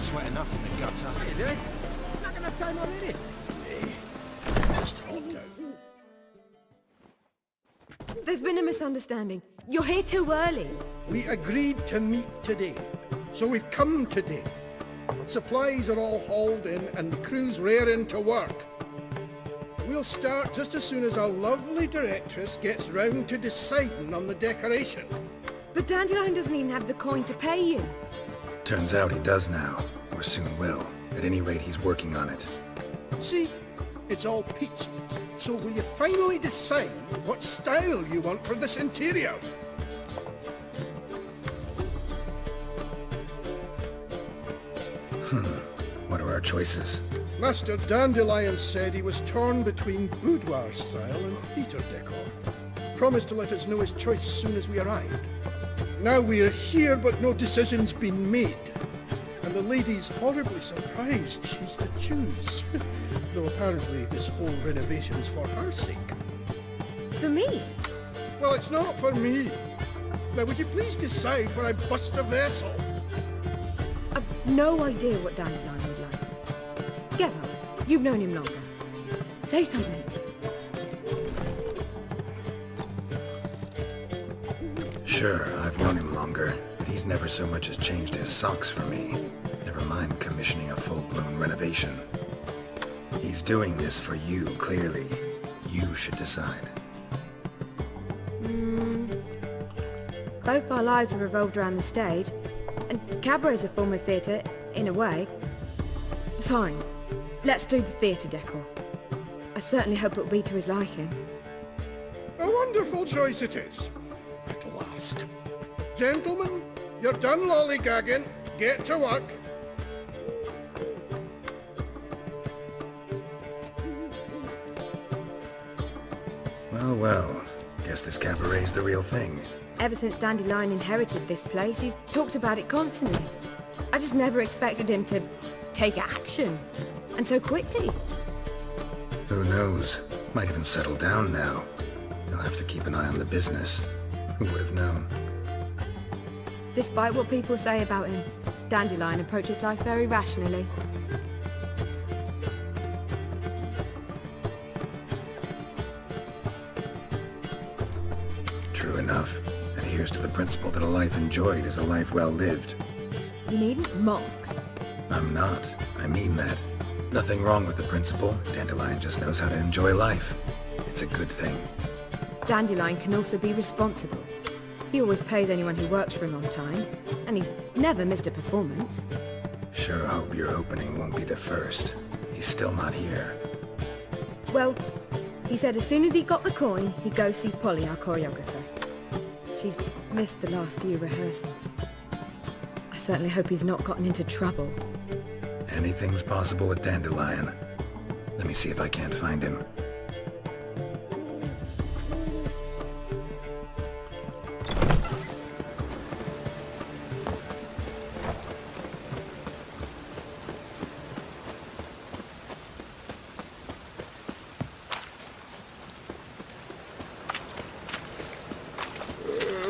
I've sweat enough in the gutter. What are you doing? Not enough time already. Just hopped out. There's been a misunderstanding. You're here too early. We agreed to meet today, so we've come today. Supplies are all hauled in and the crew's raring to work. We'll start just as soon as our lovely directress gets round to deciding on the decoration. But Dandelion doesn't even have the coin to pay you. Turns out he does now, or soon will. At any rate, he's working on it. See, it's all peachy. So will you finally decide what style you want for this interior? What are our choices? Master Dandelion said he was torn between boudoir style and theatre decor. Promised to let us know his choice as soon as we arrived. Now we're here, but no decision's been made. And the lady's horribly surprised she's to choose. Though apparently this whole renovation's for her sake. For me? Well, it's not for me. Now, would you please decide where I bust a vessel? I've no idea what Dandelion would like. Get up. You've known him longer. Say something. Sure, I've known him longer, but he's never so much as changed his socks for me. Never mind commissioning a full-blown renovation. He's doing this for you, clearly. You should decide. Both our lives have revolved around the stage, and cabaret's a form of theatre, in a way. Fine. Let's do the theatre decor. I certainly hope it'll be to his liking. A wonderful choice it is. At last. Gentlemen, you're done lollygagging. Get to work. Well, well. Guess this cabaret's the real thing. Ever since Dandelion inherited this place, he's talked about it constantly. I just never expected him to take action. And so quickly. Who knows? Might even settle down now. He'll have to keep an eye on the business. Who would have known? Despite what people say about him, Dandelion approaches life very rationally. True enough. Adheres to the principle that a life enjoyed is a life well lived. You needn't mock. I'm not. I mean that. Nothing wrong with the principle. Dandelion just knows how to enjoy life. It's a good thing. Dandelion can also be responsible. He always pays anyone who works for him on time, and he's never missed a performance. Sure hope your opening won't be the first. He's still not here. Well, he said as soon as he got the coin, he'd go see Polly, our choreographer. She's missed the last few rehearsals. I certainly hope he's not gotten into trouble. Anything's possible with Dandelion. Let me see if I can't find him.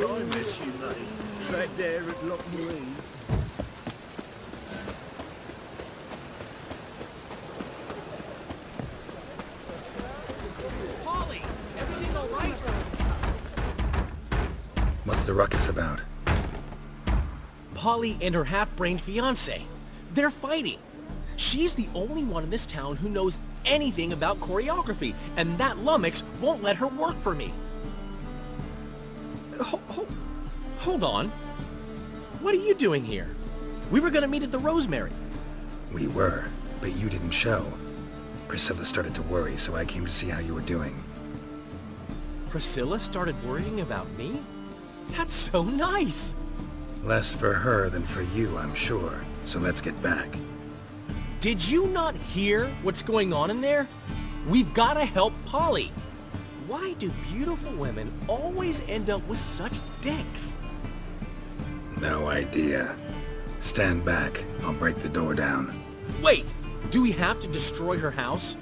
I miss you, mate. Back there at Loch Marine. Polly! Everything all right? What's the ruckus about? Polly and her half-brained fiancé. They're fighting. She's the only one in this town who knows anything about choreography, and that lummox won't let her work for me. Hold on. What are you doing here? We were gonna meet at the Rosemary. We were, but you didn't show. Priscilla started to worry, so I came to see how you were doing. Priscilla started worrying about me? That's so nice. Less for her than for you, I'm sure. So let's get back. Did you not hear what's going on in there? We've gotta help Polly. Why do beautiful women always end up with such dicks? No idea. Stand back. I'll break the door down. Wait! Do we have to destroy her house?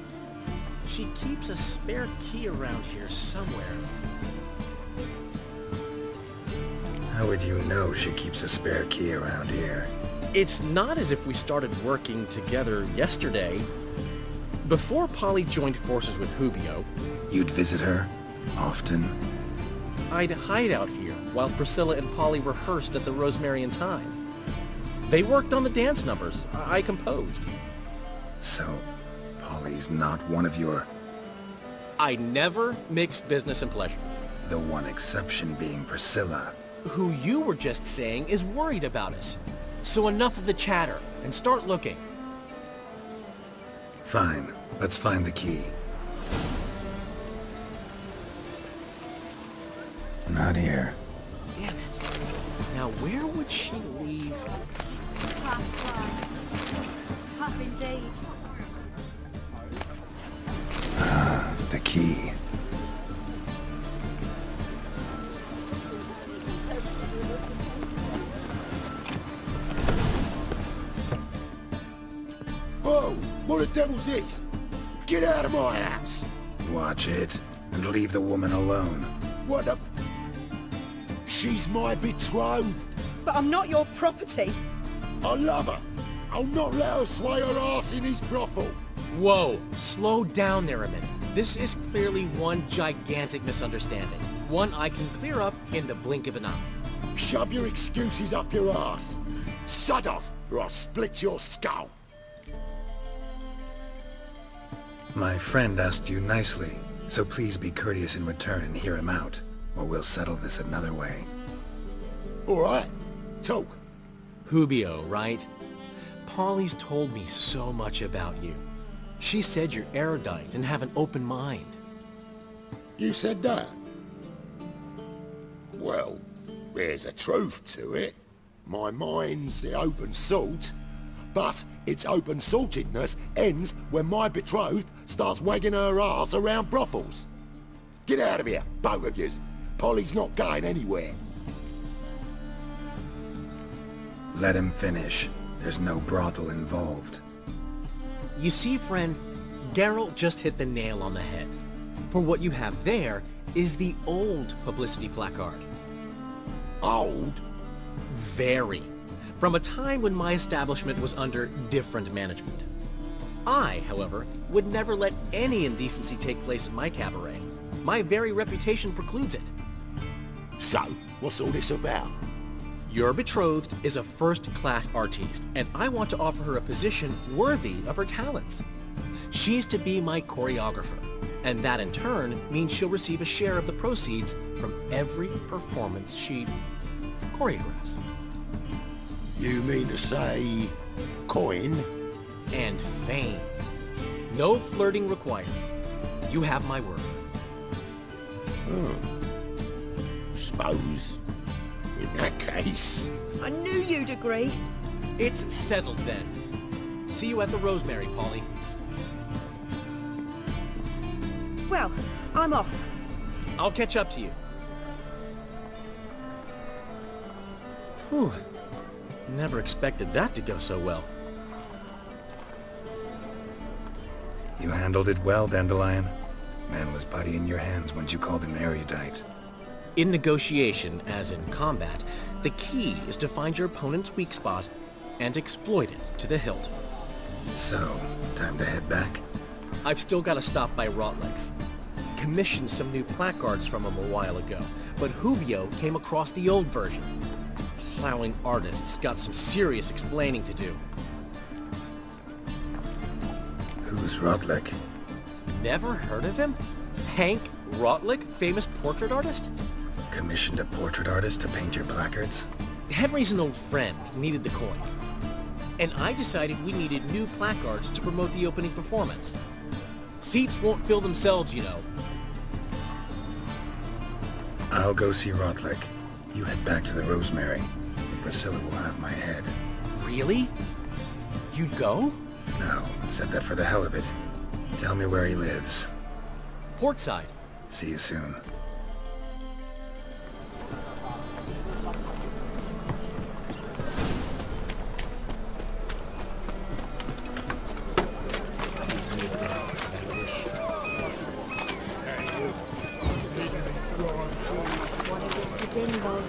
She keeps a spare key around here somewhere. How would you know she keeps a spare key around here? It's not as if we started working together yesterday. Before Polly joined forces with Hubio, You'd visit her? Often? I'd hide out here while Priscilla and Polly rehearsed at the Rosemary and Thyme. They worked on the dance numbers I composed. So, Polly's not one of your... I never mix business and pleasure. The one exception being Priscilla. Who you were just saying is worried about us. So enough of the chatter and start looking. Fine. Let's find the key. Not here. Damn it. Now where would she leave? Tough indeed. The key. Oh, what the devil's this? Get out of my house! Watch it, and leave the woman alone. What the... She's my betrothed. But I'm not your property. I love her. I'll not let her sway her ass in his brothel. Whoa, slow down there a minute. This is clearly one gigantic misunderstanding. One I can clear up in the blink of an eye. Shove your excuses up your ass. Sod off, or I'll split your skull. My friend asked you nicely, so please be courteous in return and hear him out, or we'll settle this another way. All right, talk. Hubio, right? Polly's told me so much about you. She said you're erudite and have an open mind. You said that? Well, there's a truth to it. My mind's the open salt, but its open saltedness ends when my betrothed starts wagging her ass around brothels. Get out of here, both of yous. Polly's not going anywhere. Let him finish. There's no brothel involved. You see, friend, Geralt just hit the nail on the head. For what you have there is the old publicity placard. Old? Very. From a time when my establishment was under different management. I, however, would never let any indecency take place in my cabaret. My very reputation precludes it. So, what's all this about? Your betrothed is a first-class artiste, and I want to offer her a position worthy of her talents. She's to be my choreographer, and that in turn means she'll receive a share of the proceeds from every performance she choreographs. You mean to say... coin? And fame. No flirting required. You have my word. Suppose... in that case... I knew you'd agree. It's settled then. See you at the Rosemary, Polly. Well, I'm off. I'll catch up to you. Whew. Never expected that to go so well. You handled it well, Dandelion. Man was putty in your hands once you called him erudite. In negotiation, as in combat, the key is to find your opponent's weak spot and exploit it to the hilt. So, time to head back? I've still got to stop by Rotlex. Commissioned some new placards from him a while ago, but Hubio came across the old version. Plowing artists got some serious explaining to do. Who's Rotlick? Never heard of him? Hank Rotlick, famous portrait artist? Commissioned a portrait artist to paint your placards? Henry's an old friend, needed the coin. And I decided we needed new placards to promote the opening performance. Seats won't fill themselves, you know. I'll go see Rotlick. You head back to the Rosemary, and Priscilla will have my head. Really? You'd go? No, said that for the hell of it. Tell me where he lives. Portside. See you soon. The dingle.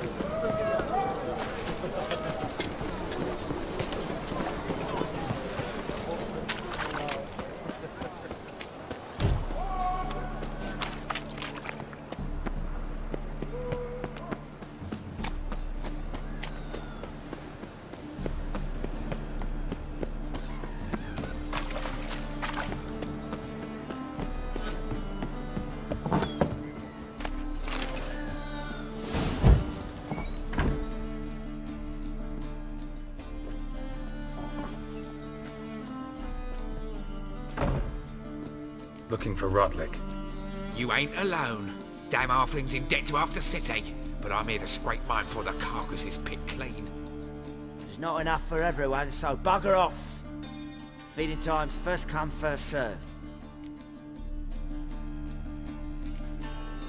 Looking for Rotlick. You ain't alone. Damn halfling's in debt to half the city, but I'm here to scrape mine before the carcass is picked clean. There's not enough for everyone, so bugger off. Feeding time's first come, first served.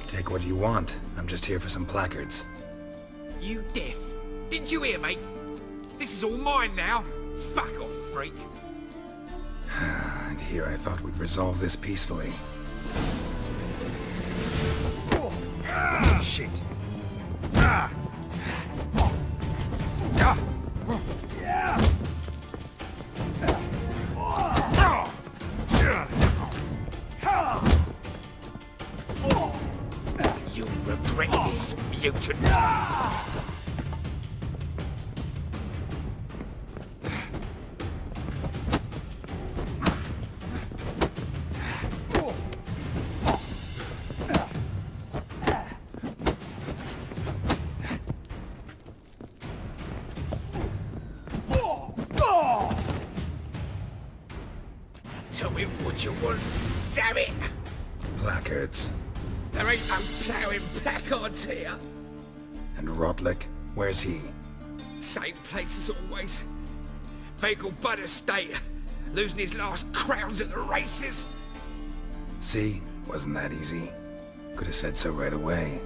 Take what you want. I'm just here for some placards. You deaf? Didn't you hear me? This is all mine now. Fuck off, freak. And here I thought we'd resolve this peacefully. Shit. You'll regret this, mutant. Tell me what you want, damn it! Placards. There ain't no ploughing placards here. And Rotlick? Where's he? Same place as always. Vagal Bud Estate, losing his last crowns at the races. See? Wasn't that easy? Could have said so right away.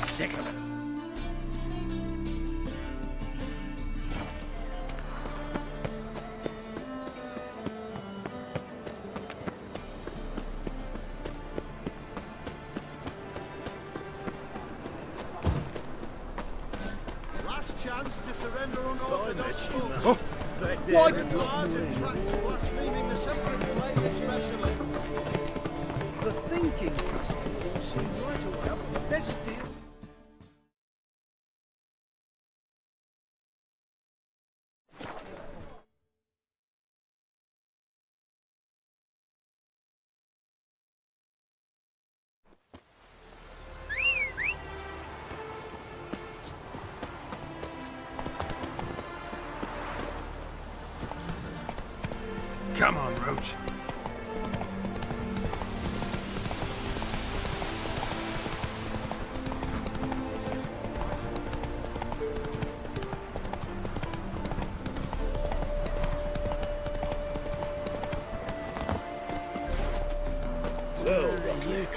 Sick of it. Last chance to surrender unorthodox books. What? Laws and tracts blaspheming the sacred play especially. The thinking castle will see right away up the best deal. Come on, Roach. Well,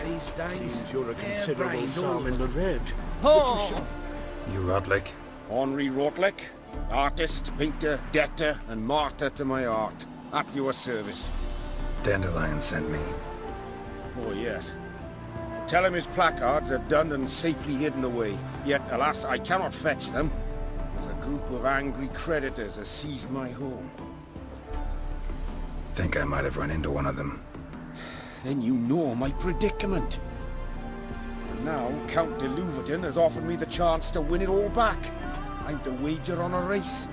these days. Seems you're a considerable psalm in the red. You Rotlick? Henri Rotlick, artist, painter, debtor, and martyr to my art. At your service. Dandelion sent me. Oh, yes. Tell him his placards are done and safely hidden away. Yet, alas, I cannot fetch them, as a group of angry creditors has seized my home. Think I might have run into one of them. Then you know my predicament. And now, Count de Louverton has offered me the chance to win it all back. I'm to wager on a race.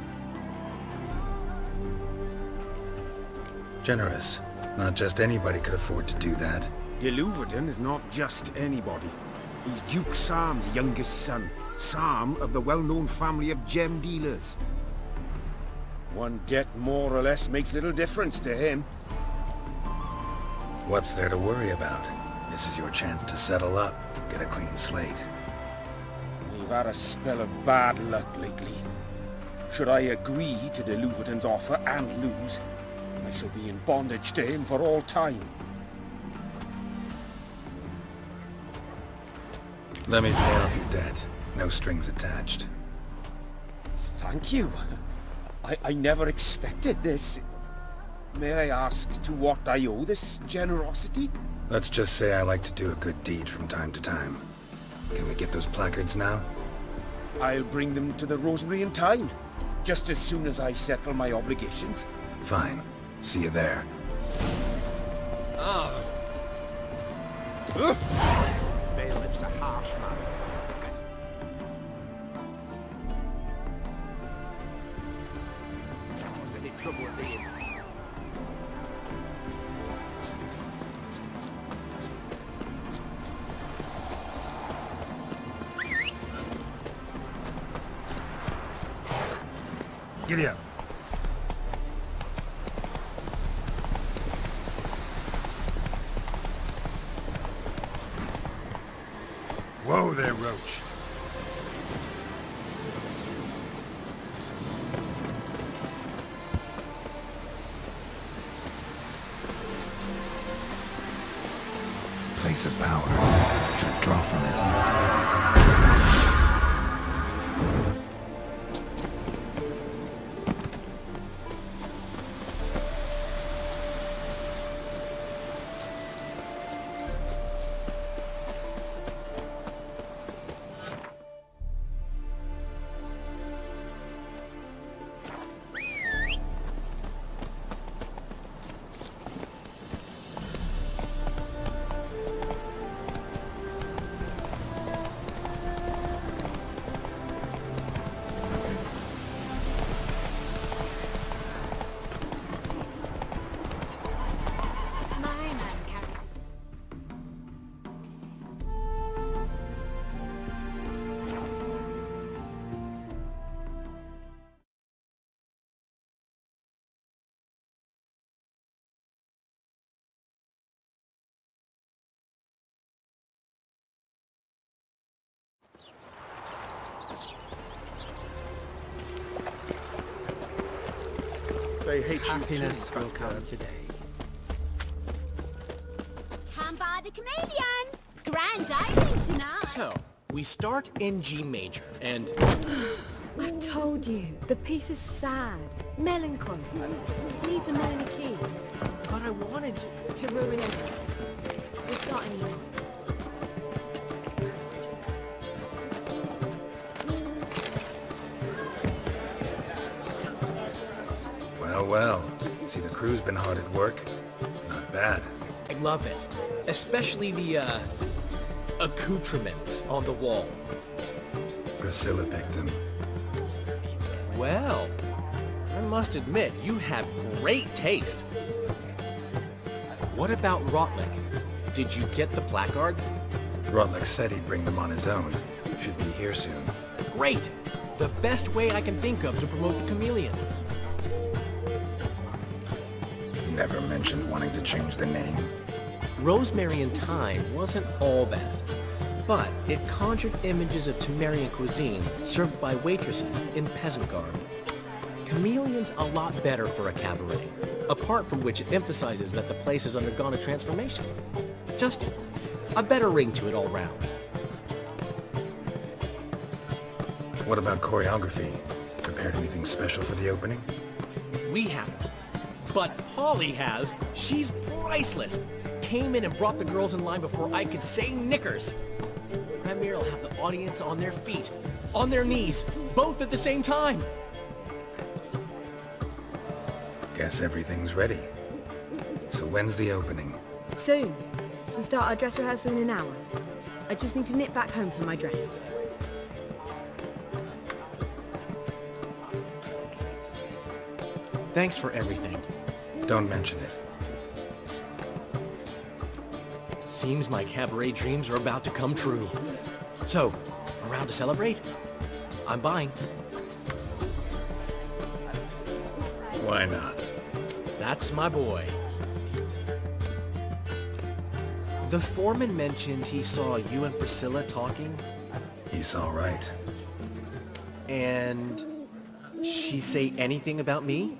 Generous. Not just anybody could afford to do that. De Louverton is not just anybody. He's Duke Sam's youngest son. Sam of the well-known family of gem dealers. One debt more or less makes little difference to him. What's there to worry about? This is your chance to settle up, get a clean slate. We've had a spell of bad luck lately. Should I agree to de Louverton's offer and lose, I shall be in bondage to him for all time. Let me pay off your debt. No strings attached. Thank you. I never expected this. May I ask to what I owe this generosity? Let's just say I like to do a good deed from time to time. Can we get those placards now? I'll bring them to the Rosemary in time. Just as soon as I settle my obligations. Fine. See you there. May lives a harsh man. Was any trouble at the inn? Giddy up. Whoa there, Roach. Place of power. Should draw from it. They hate Happiness you too, will fat come cat. today. Come by the chameleon! Grand opening tonight! So, we start in G major, and I've told you, the piece is sad, melancholy. It needs a minor key but I wanted to... to ruin everything. We've got anyone. Well, well. See, the crew's been hard at work. Not bad. I love it. Especially the, accoutrements on the wall. Priscilla picked them. Well, I must admit, you have great taste. What about Rotlick? Did you get the placards? Rotlick said he'd bring them on his own. Should be here soon. Great! The best way I can think of to promote the chameleon. Never mentioned wanting to change the name. Rosemary and Thyme wasn't all bad, but it conjured images of Temerian cuisine served by waitresses in peasant garb. Chameleon's a lot better for a cabaret, apart from which it emphasizes that the place has undergone a transformation. Just a better ring to it all round. What about choreography? Prepared anything special for the opening? We haven't. But Polly has. She's priceless. Came in and brought the girls in line before I could say knickers. Premier will have the audience on their feet, on their knees, both at the same time. Guess everything's ready. So when's the opening? Soon. We start our dress rehearsal in an hour. I just need to nip back home for my dress. Thanks for everything. Don't mention it. Seems my cabaret dreams are about to come true. So, around to celebrate? I'm buying. Why not? That's my boy. The foreman mentioned he saw you and Priscilla talking, He's all right. and she say anything about me?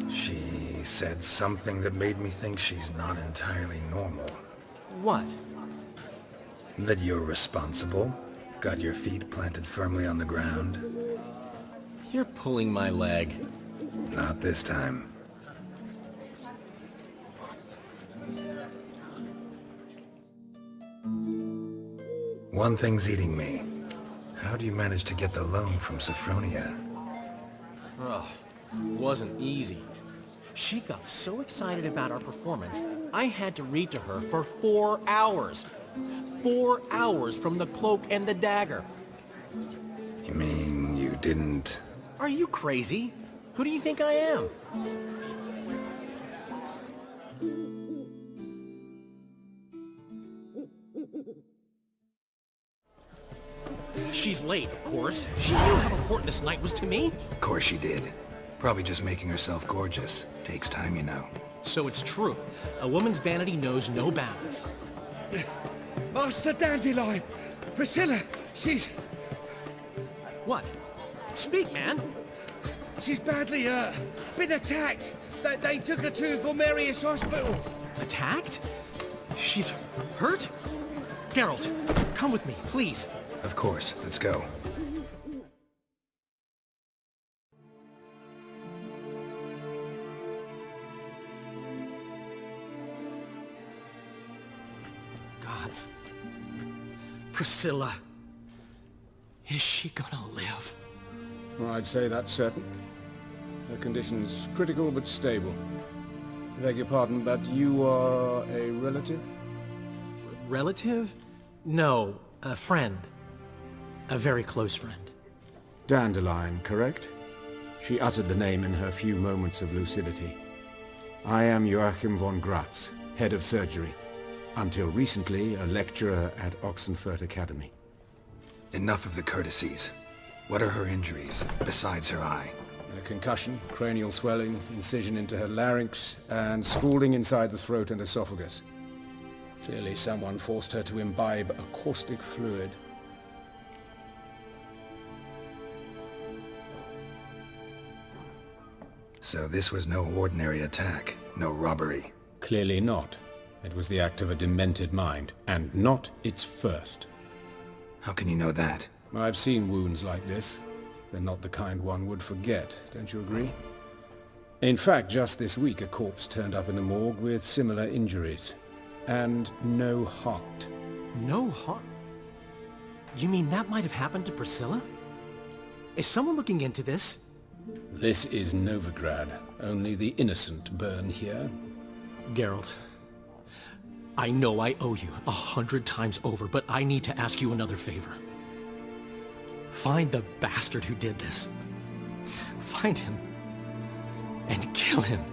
She said something that made me think she's not entirely normal. What? That you're responsible, got your feet planted firmly on the ground. You're pulling my leg. Not this time. One thing's eating me. How do you manage to get the loan from Sophronia? Ugh, wasn't easy. She got so excited about our performance, I had to read to her for 4 hours. 4 hours from The Cloak and the Dagger. You mean you didn't... Are you crazy? Who do you think I am? She's late, of course. She knew how important this night was to me. Of course she did. Probably just making herself gorgeous. Takes time, you know. So it's true. A woman's vanity knows no bounds. Master Dandelion! Priscilla, she's... What? Speak, man. She's badly, been attacked. They took her to Vulmerius Hospital. Attacked? She's hurt? Geralt, come with me, please. Of course. Let's go. Gods. Priscilla. Is she gonna live? I'd say that's certain. Her condition's critical but stable. Beg your pardon, but you are a relative? Relative? No, a friend. A very close friend. Dandelion, correct? She uttered the name in her few moments of lucidity. I am Joachim von Gratz, head of surgery. Until recently, a lecturer at Oxenfurt Academy. Enough of the courtesies. What are her injuries, besides her eye? A concussion, cranial swelling, incision into her larynx, and scalding inside the throat and esophagus. Clearly someone forced her to imbibe a caustic fluid. So this was no ordinary attack, no robbery. Clearly not. It was the act of a demented mind, and not its first. How can you know that? I've seen wounds like this. They're not the kind one would forget, don't you agree? In fact, just this week a corpse turned up in the morgue with similar injuries. And no heart. No heart? You mean that might have happened to Priscilla? Is someone looking into this? This is Novigrad. Only the innocent burn here. Geralt, I know I owe you 100 times over, but I need to ask you another favor. Find the bastard who did this. Find him. And kill him.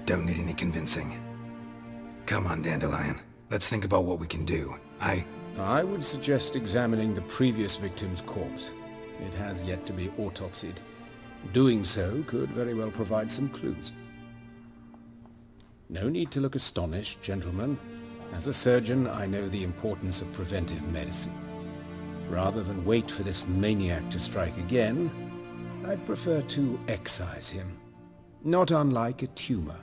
Don't need any convincing. Come on, Dandelion. Let's think about what we can do. I would suggest examining the previous victim's corpse. It has yet to be autopsied. Doing so could very well provide some clues. No need to look astonished, gentlemen. As a surgeon, I know the importance of preventive medicine. Rather than wait for this maniac to strike again, I'd prefer to excise him. Not unlike a tumor.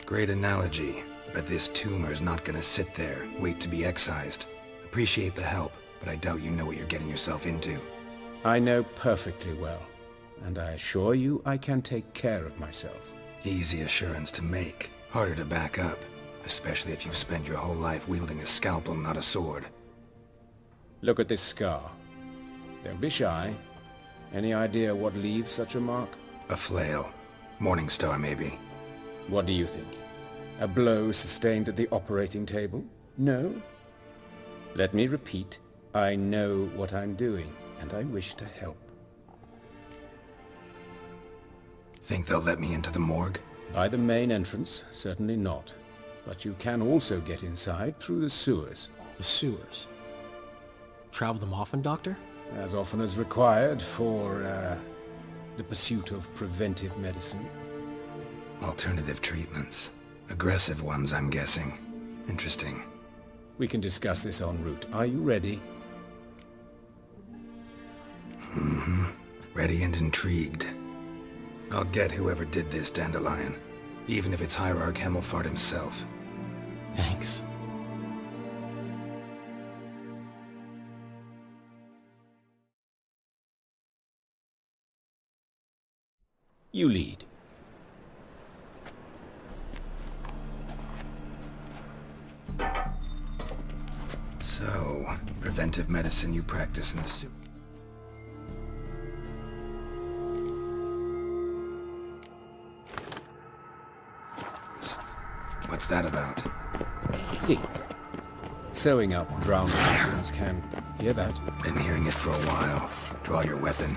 Great analogy, but this tumor's not gonna sit there, wait to be excised. Appreciate the help, but I doubt you know what you're getting yourself into. I know perfectly well, and I assure you I can take care of myself. Easy assurance to make, harder to back up, especially if you've spent your whole life wielding a scalpel, not a sword. Look at this scar. Don't be shy. Any idea what leaves such a mark? A flail. Morningstar, maybe. What do you think? A blow sustained at the operating table? No? Let me repeat. I know what I'm doing, and I wish to help. Think they'll let me into the morgue? By the main entrance, certainly not. But you can also get inside through the sewers. The sewers? Travel them often, Doctor? As often as required for, the pursuit of preventive medicine. Alternative treatments. Aggressive ones, I'm guessing. Interesting. We can discuss this en route. Are you ready? Mm-hmm. Ready and intrigued. I'll get whoever did this, Dandelion. Even if it's Hierarch Hemmelfart himself. Thanks. You lead. So, preventive medicine you practice in the What's that about? Think. Sewing up drowned victims can... Hear that? Been hearing it for a while. Draw your weapon.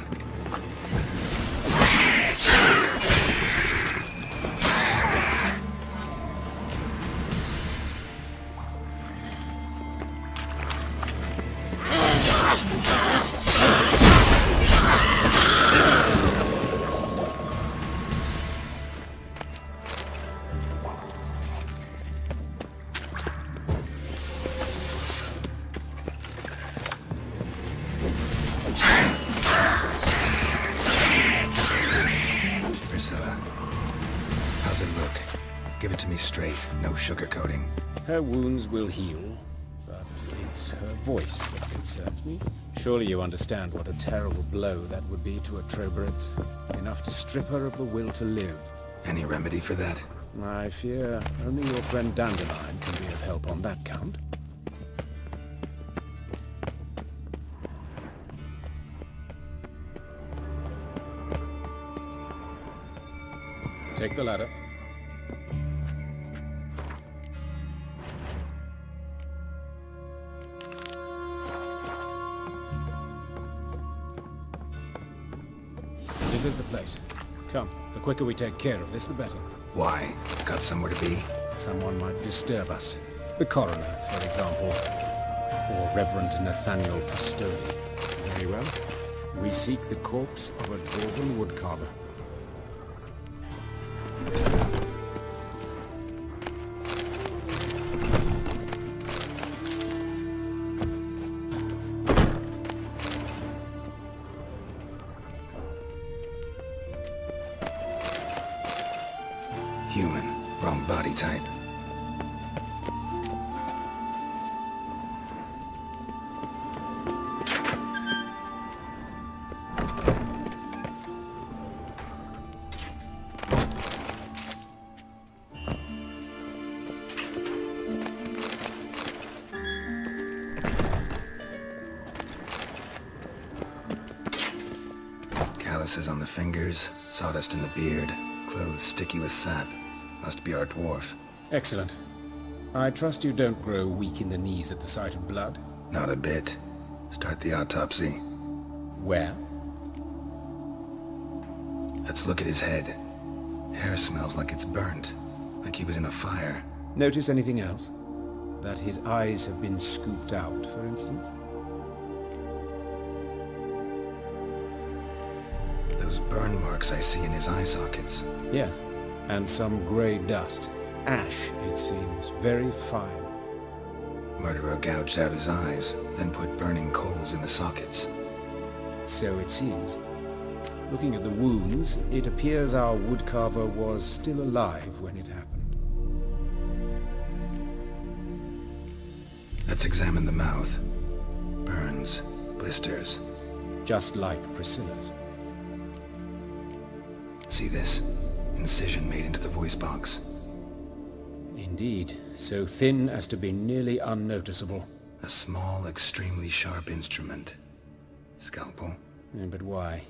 Priscilla, how's it look? Give it to me straight, no sugarcoating. Her wounds will heal, but it's her voice that concerns me. Surely you understand what a terrible blow that would be to a Troberet. Enough to strip her of the will to live. Any remedy for that? I fear only your friend Dandelion can be of help on that count. Take the ladder. This is the place. Come, the quicker we take care of this, the better. Why? Got somewhere to be? Someone might disturb us. The coroner, for example. Or Reverend Nathaniel Pastoni. Very well. We seek the corpse of a dwarven woodcarver. Human. Wrong body type. Calluses on the fingers, sawdust in the beard, clothes sticky with sap. Must be our dwarf. Excellent. I trust you don't grow weak in the knees at the sight of blood. Not a bit. Start the autopsy. Where? Let's look at his head. Hair smells like it's burnt. Like he was in a fire. Notice anything else? That his eyes have been scooped out, for instance? Those burn marks I see in his eye sockets. Yes. And some grey dust. Ash, it seems. Very fine. Murderer gouged out his eyes, then put burning coals in the sockets. So it seems. Looking at the wounds, it appears our woodcarver was still alive when it happened. Let's examine the mouth. Burns, blisters. Just like Priscilla's. See this? Incision made into the voice box. Indeed, so thin as to be nearly unnoticeable. A small, extremely sharp instrument. Scalpel. But why?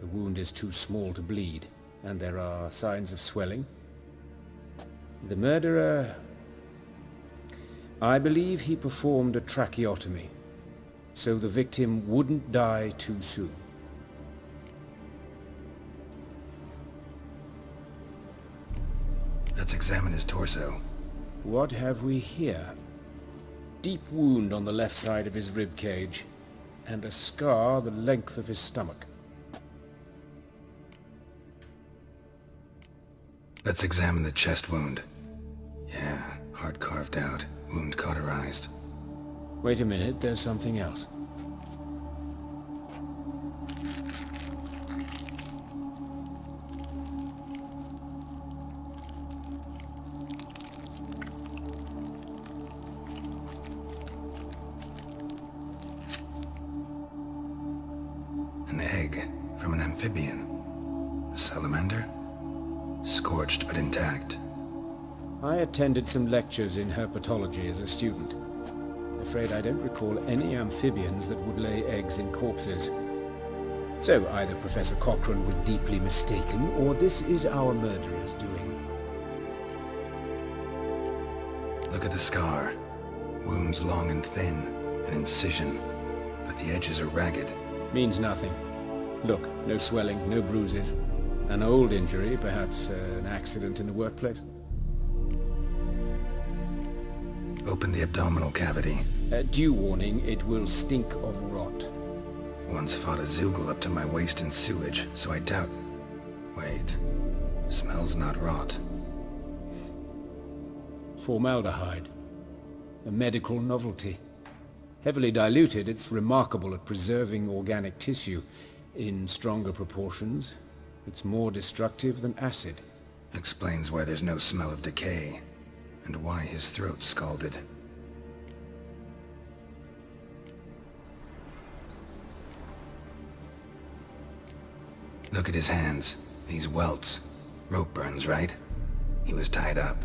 The wound is too small to bleed, and there are signs of swelling. The murderer... I believe he performed a tracheotomy, so the victim wouldn't die too soon. Let's examine his torso. What have we here? Deep wound on the left side of his rib cage, and a scar the length of his stomach. Let's examine the chest wound. Yeah, heart carved out, wound cauterized. Wait a minute, there's something else. An egg from an amphibian. A salamander? Scorched but intact. I attended some lectures in herpetology as a student. Afraid I don't recall any amphibians that would lay eggs in corpses. So either Professor Cochrane was deeply mistaken, or this is our murderer's doing. Look at the scar. Wounds long and thin, an incision, but the edges are ragged. Means nothing. Look, no swelling, no bruises. An old injury, perhaps an accident in the workplace. Open the abdominal cavity. Due warning, it will stink of rot. Once fought a Zoogle up to my waist in sewage, so I doubt... Wait. Smells not rot. Formaldehyde. A medical novelty. Heavily diluted, it's remarkable at preserving organic tissue. In stronger proportions, it's more destructive than acid. Explains why there's no smell of decay, and why his throat's scalded. Look at his hands. These welts. Rope burns, right? He was tied up.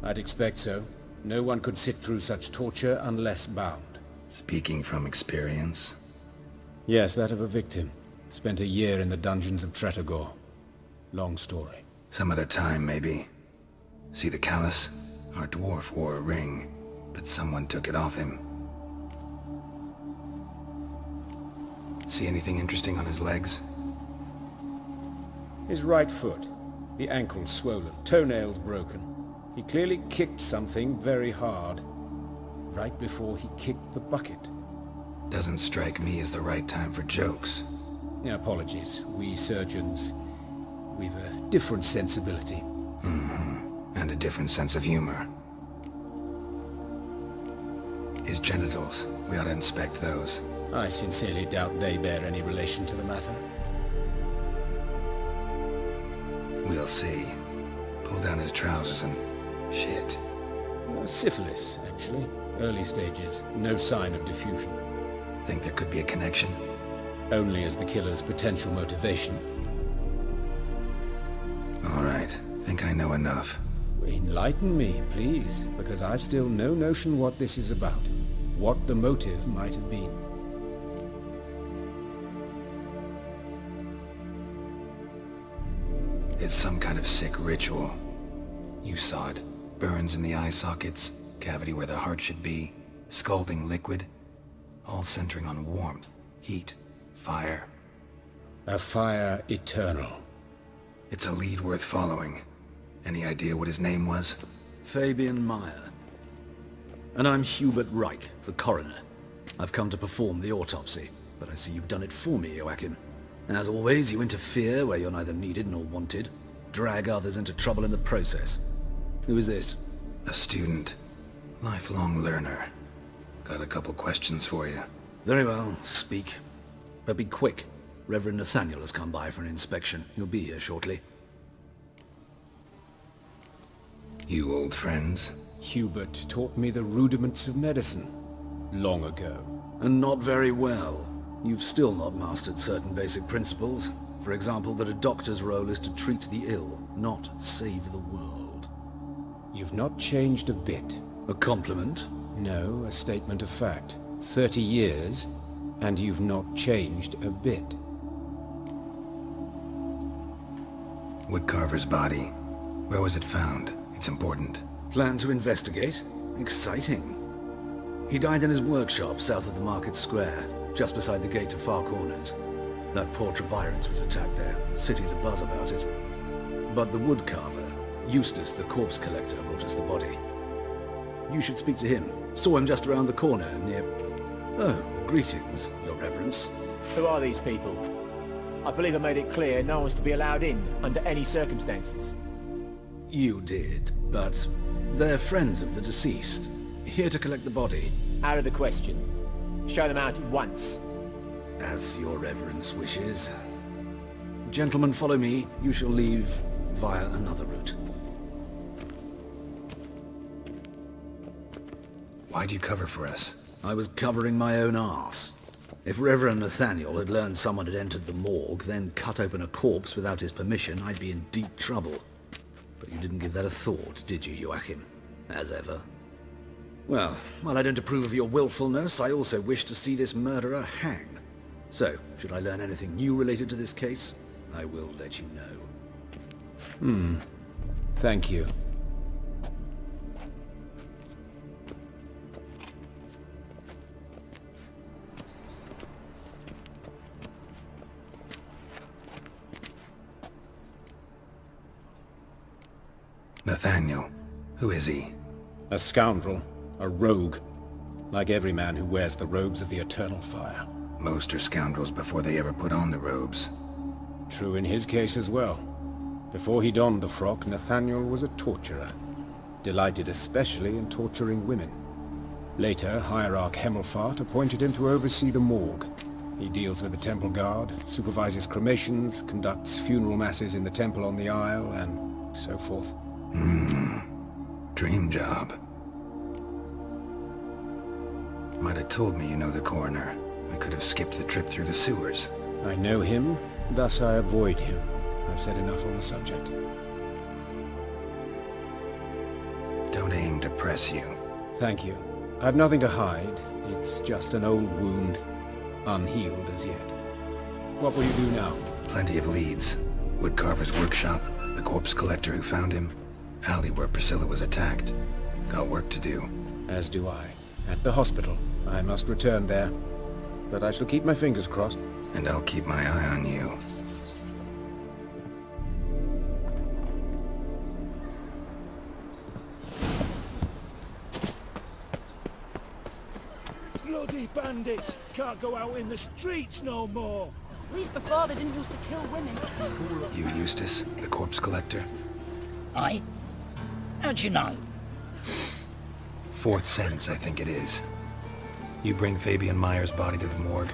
I'd expect so. No one could sit through such torture unless bound. Speaking from experience? Yes, that of a victim. Spent a year in the dungeons of Tretogor. Long story. Some other time, maybe. See the callus? Our dwarf wore a ring, but someone took it off him. See anything interesting on his legs? His right foot. The ankle swollen, toenails broken. He clearly kicked something very hard. Right before he kicked the bucket. Doesn't strike me as the right time for jokes. Apologies. We surgeons, we've a different sensibility. Mm-hmm. And a different sense of humor. His genitals. We ought to inspect those. I sincerely doubt they bear any relation to the matter. We'll see. Pull down his trousers and... shit. Syphilis, actually. Early stages. No sign of diffusion. Think there could be a connection? Only as the killer's potential motivation. All right. Think I know enough. Enlighten me, please, because I've still no notion what this is about. What the motive might have been. It's some kind of sick ritual. You saw it. Burns in the eye sockets, cavity where the heart should be, scalding liquid, all centering on warmth, heat, fire. A fire eternal. It's a lead worth following. Any idea what his name was? Fabian Meyer. And I'm Hubert Reich, the coroner. I've come to perform the autopsy, but I see you've done it for me, Joachim. As always, you interfere where you're neither needed nor wanted. Drag others into trouble in the process. Who is this? A student. Lifelong learner. Got a couple questions for you. Very well, speak. But be quick. Reverend Nathaniel has come by for an inspection. He'll be here shortly. You old friends? Hubert taught me the rudiments of medicine. Long ago. And not very well. You've still not mastered certain basic principles. For example, that a doctor's role is to treat the ill, not save the world. You've not changed a bit. A compliment? No, a statement of fact. 30 years, and you've not changed a bit. Woodcarver's body. Where was it found? It's important. Plan to investigate? Exciting. He died in his workshop south of the market square, just beside the gate to Far Corners. That poor Trebirans was attacked there. City's abuzz about it. But the woodcarver, Eustace the corpse collector, brought us the body. You should speak to him. Saw him just around the corner near... Oh, greetings, Your Reverence. Who are these people? I believe I made it clear no one's to be allowed in under any circumstances. You did, but they're friends of the deceased. Here to collect the body. Out of the question. Show them out at once. As Your Reverence wishes. Gentlemen, follow me. You shall leave via another route. Why'd you cover for us? I was covering my own arse. If Reverend Nathaniel had learned someone had entered the morgue, then cut open a corpse without his permission, I'd be in deep trouble. But you didn't give that a thought, did you, Joachim? As ever. Well, while I don't approve of your willfulness, I also wish to see this murderer hang. So, should I learn anything new related to this case, I will let you know. Thank you. Nathaniel. Who is he? A scoundrel. A rogue. Like every man who wears the robes of the Eternal Fire. Most are scoundrels before they ever put on the robes. True in his case as well. Before he donned the frock, Nathaniel was a torturer. Delighted especially in torturing women. Later, Hierarch Hemelfart appointed him to oversee the morgue. He deals with the temple guard, supervises cremations, conducts funeral masses in the temple on the Isle, and so forth. Dream job. Might have told me you know the coroner. I could have skipped the trip through the sewers. I know him, thus I avoid him. I've said enough on the subject. Don't aim to press you. Thank you. I've nothing to hide. It's just an old wound, unhealed as yet. What will you do now? Plenty of leads. Woodcarver's workshop, the corpse collector who found him, alley where Priscilla was attacked. Got work to do. As do I. At the hospital. I must return there. But I shall keep my fingers crossed. And I'll keep my eye on you. Bloody bandits! Can't go out in the streets no more! At least before they didn't used to kill women. You Eustace, the corpse collector? Aye? How'd you know? Fourth sense, I think it is. You bring Fabian Meyer's body to the morgue.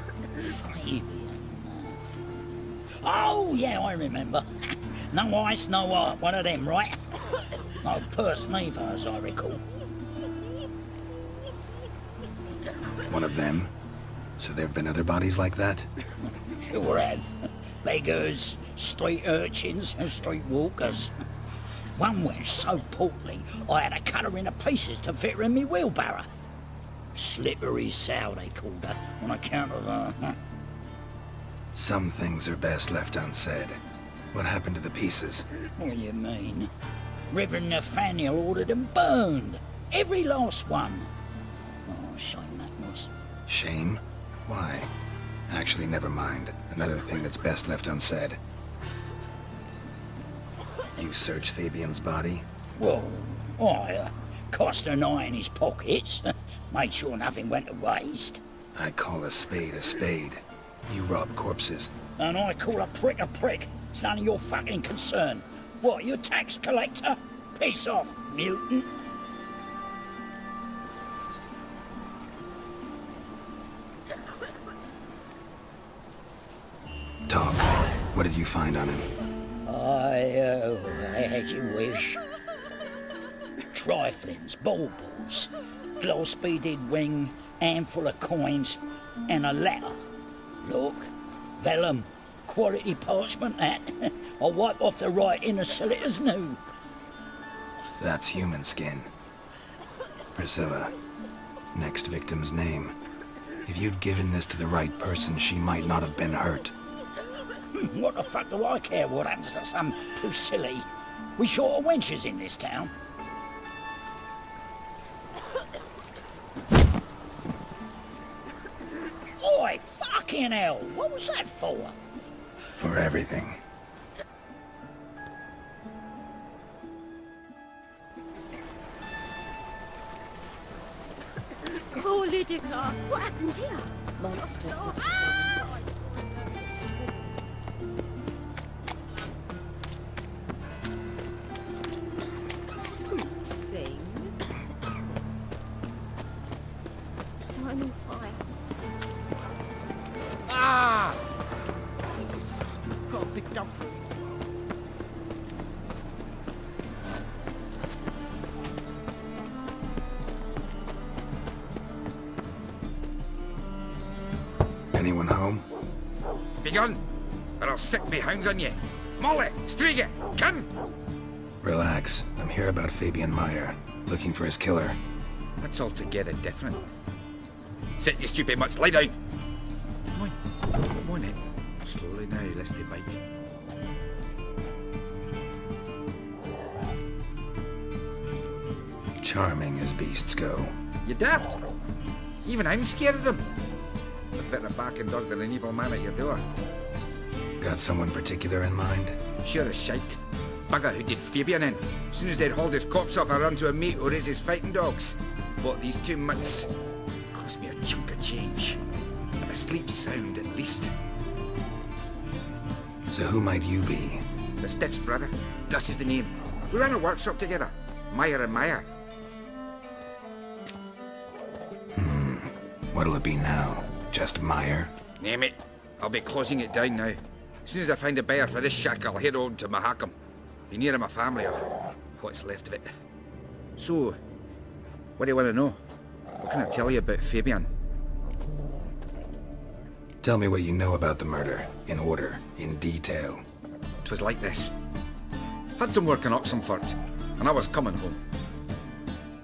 Oh, yeah, I remember. No ice, no art, one of them, right? No purse neither, as I recall. One of them? So there have been other bodies like that? Sure have. Beggars, street urchins, and street walkers. One went so portly, I had to cut her into pieces to fit her in me wheelbarrow. Slippery sow, they called her, on account of her. Some things are best left unsaid. What happened to the pieces? What do you mean? Reverend Nathaniel ordered them burned. Every last one. Oh, shame that was. Shame? Why? Actually, never mind. Another thing that's best left unsaid. You searched Fabian's body? Well, I cast an eye in his pockets. Made sure nothing went to waste. I call a spade a spade. You rob corpses. And I call a prick a prick. It's none of your fucking concern. What, you tax collector? Piss off, mutant. Talk. What did you find on him? As you wish. Triflings, baubles, gloss-beaded ring, handful of coins, and a letter. Look, vellum, quality parchment that. I'll wipe off the writing as sell it as new. That's human skin. Priscilla. Next victim's name. If you'd given this to the right person, she might not have been hurt. What the fuck do I care what happens to some Priscilla? We short of wenches in this town. Oi, fucking hell! What was that for? For everything. Oh, Lydica, what happened here? Monsters must Sweet thing. Time on fire. Ah! Got a big dump. Anyone home? Begun, or I'll set me hounds on you. Molly, Striga, come! Relax. I'm here about Fabian Meyer. Looking for his killer. That's altogether different. Sit, you stupid mutts, lie down. Come on in. Slowly now, lest they bite you. Charming as beasts go. You daft. Even I'm scared of them. A better barking dog than an evil man at your door. Got someone particular in mind? Sure as shite. bugger who did Fabian in. As soon as they'd hauled his corpse off, I ran to a mate who raised his fighting dogs. Bought these 2 mutts. Cost me a chunk of change. But I sleep sound at least. So who might you be? The Stiff's brother. Gus is the name. We ran a workshop together. Meyer and Meyer. What'll it be now? Just Meyer? Name it. I'll be closing it down now. As soon as I find a buyer for this shack, I'll head on to Mahakam. Be near my family, or what's left of it. So, what do you want to know? What can I tell you about Fabian? Tell me what you know about the murder, in order, in detail. 'Twas like this. Had some work in Oxenfurt, and I was coming home.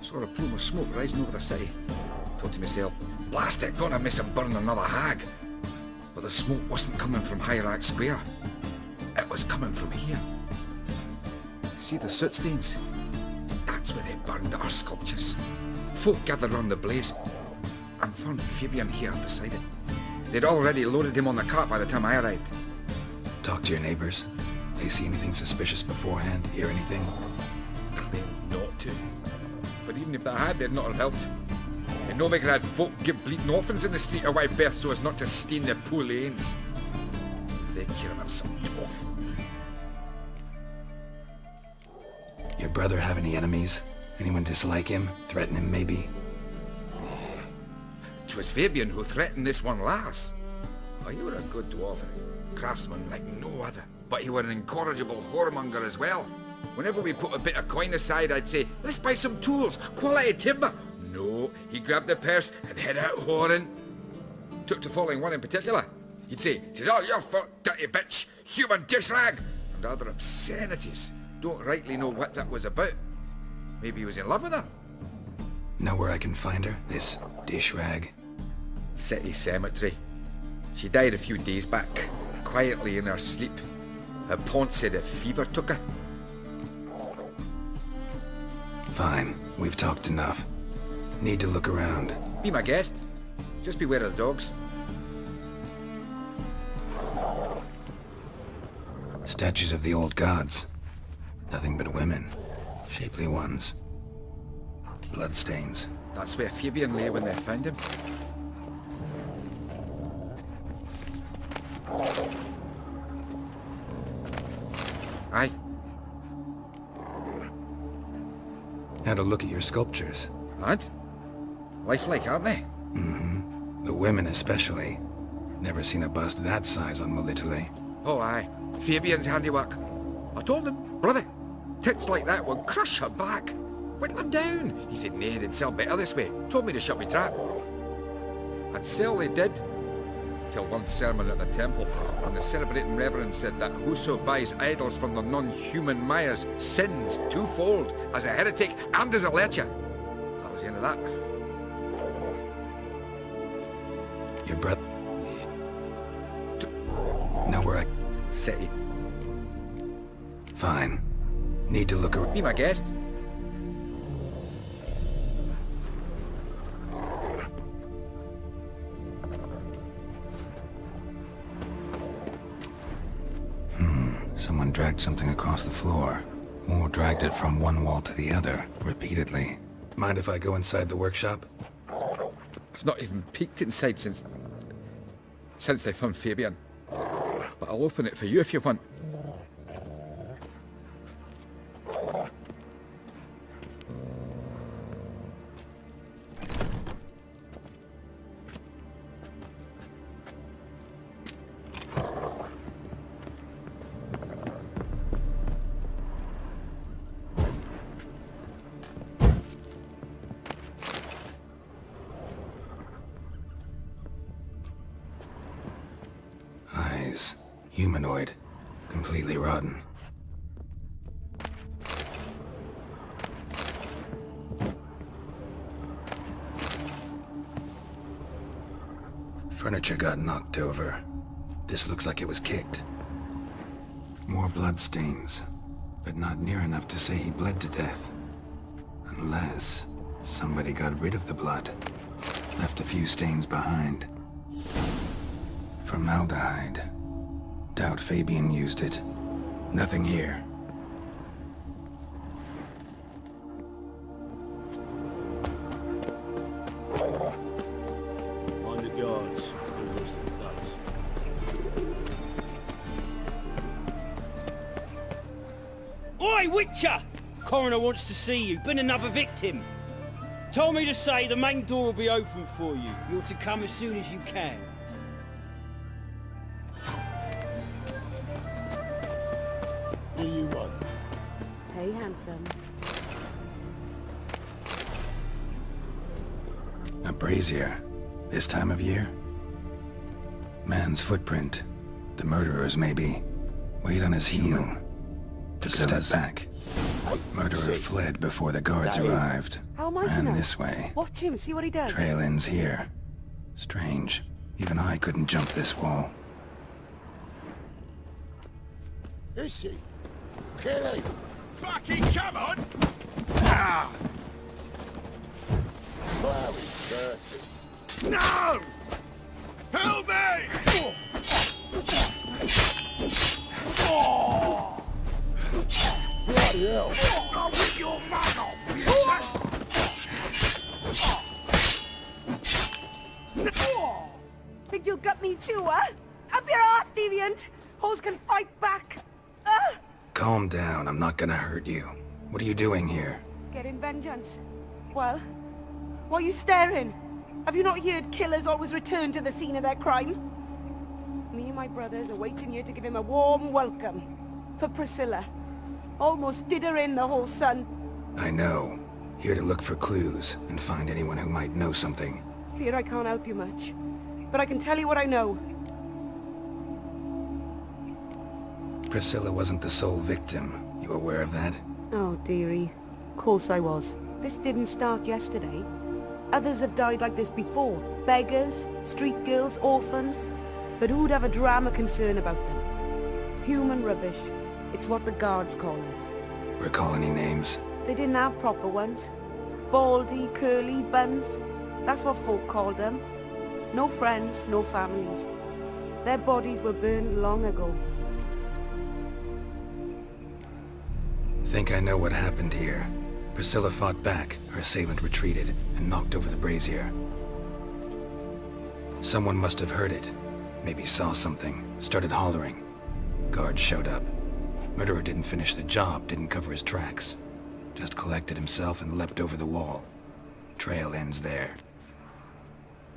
Saw a plume of smoke rising over the city. Thought to myself, blast it, gonna miss him burn another hag. But the smoke wasn't coming from Hierarch Square. It was coming from here. See the soot stains? That's where they burned our sculptures. Folk gathered round the blaze, and found Fabian here beside it. They'd already loaded him on the cart by the time I arrived. Talk to your neighbors. They see anything suspicious beforehand? Hear anything? Claimed not to. But even if they had, they'd not have helped. And no making had folk give bleating orphans in the street a wide berth so as not to stain their poor lanes. They care about some toff. Your brother have any enemies? Anyone dislike him? Threaten him, maybe? 'Twas Fabian who threatened this one last. Oh, you were a good dwarf, craftsman like no other. But you were an incorrigible whoremonger as well. Whenever we put a bit of coin aside, I'd say, let's buy some tools, quality timber. No, he grabbed the purse and head out whoring. Took to following one in particular. He'd say, "'Tis all your fault, dirty bitch, human dish rag," and other obscenities. Don't rightly know what that was about. Maybe he was in love with her. Know where I can find her? This dish rag? City cemetery. She died a few days back, quietly in her sleep. Her pont said a fever took her. Fine, we've talked enough. Need to look around. Be my guest. Just beware of the dogs. Statues of the old gods. Nothing but women. Shapely ones. Bloodstains. That's where Fabian lay when they found him. Aye. Had a look at your sculptures. And? Lifelike, aren't they? The women especially. Never seen a bust that size on Melitele. Oh, aye. Fabian's handiwork. I told him, brother, tits like that will crush her back. Whittle him down. He said, nay, they'd sell better this way. Told me to shut me trap. And sell they did. Till one sermon at the temple, and the celebrating reverend said that whoso buys idols from the non-human Myers sins twofold, as a heretic and as a lecher. That was the end of that. Your brother... Know where I... City. Fine. Need to look around. Be my guest. Someone dragged something across the floor. Or dragged it from one wall to the other, repeatedly. Mind if I go inside the workshop? I've not even peeked inside since they found Fabian. But I'll open it for you if you want. Eyes. Humanoid. Completely rotten. Furniture got knocked over. This looks like it was kicked. More blood stains, but not near enough to say he bled to death. Unless somebody got rid of the blood. Left a few stains behind. Formaldehyde. Doubt Fabian used it. Nothing here. Oi, Witcher! Coroner wants to see you. Been another victim. Told me to say the main door will be open for you. You're to come as soon as you can. Here you want. Hey, handsome. A brazier. This time of year? Man's footprint. The murderer's maybe. Weight on his heel. Just a step back. Murderer fled before the guards arrived. How am I to Ran know? this way. Watch him, see what he does. Trail ends here. Strange. Even I couldn't jump this wall. Is he? Kill him! Fucking come on! Ah! Blowy curses. No! Help me! Bloody hell! I'll rip your mug off, Think you'll gut me too, huh? Up your ass, deviant! Hoes can fight back! Calm down, I'm not gonna hurt you. What are you doing here? Getting vengeance. Well, why are you staring? Have you not heard killers always return to the scene of their crime? Me and my brothers are waiting here to give him a warm welcome. For Priscilla. Almost did her in, the whole son. I know. Here to look for clues and find anyone who might know something. Fear I can't help you much. But I can tell you what I know. Priscilla wasn't the sole victim. You aware of that? Oh, dearie. Of course I was. This didn't start yesterday. Others have died like this before. Beggars, street girls, orphans. But who'd have a drama concern about them? Human rubbish. It's what the guards call us. Recall any names? They didn't have proper ones. Baldy, curly, buns. That's what folk called them. No friends, no families. Their bodies were burned long ago. Think I know what happened here. Priscilla fought back, her assailant retreated, and knocked over the brazier. Someone must have heard it. Maybe saw something, started hollering. Guards showed up. Murderer didn't finish the job, didn't cover his tracks. Just collected himself and leapt over the wall. Trail ends there.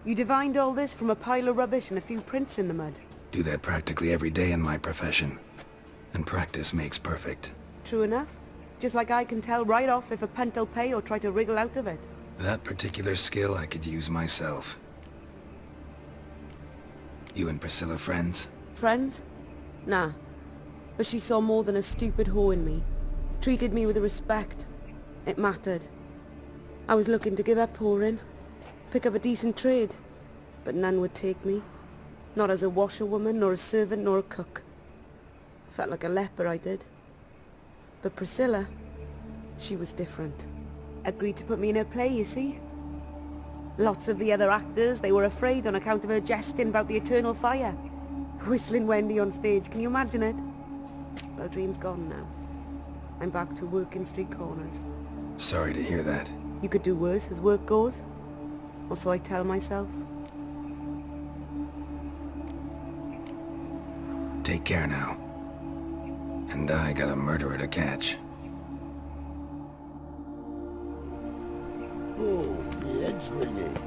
You divined all this from a pile of rubbish and a few prints in the mud. Do that practically every day in my profession. And practice makes perfect. True enough. Just like I can tell right off if a punt'll pay or try to wriggle out of it. That particular skill I could use myself. You and Priscilla friends? Friends? Nah. But she saw more than a stupid whore in me. Treated me with respect. It mattered. I was looking to give up whoring. Pick up a decent trade. But none would take me. Not as a washerwoman, nor a servant, nor a cook. Felt like a leper, I did. But Priscilla, she was different. Agreed to put me in her play, you see. Lots of the other actors, they were afraid on account of her jesting about the eternal fire. Whistling Wendy on stage, can you imagine it? Well, dream's gone now. I'm back to working street corners. Sorry to hear that. You could do worse as work goes. Or so I tell myself. Take care now. And I got a murderer to catch. Oh, my head's ringing.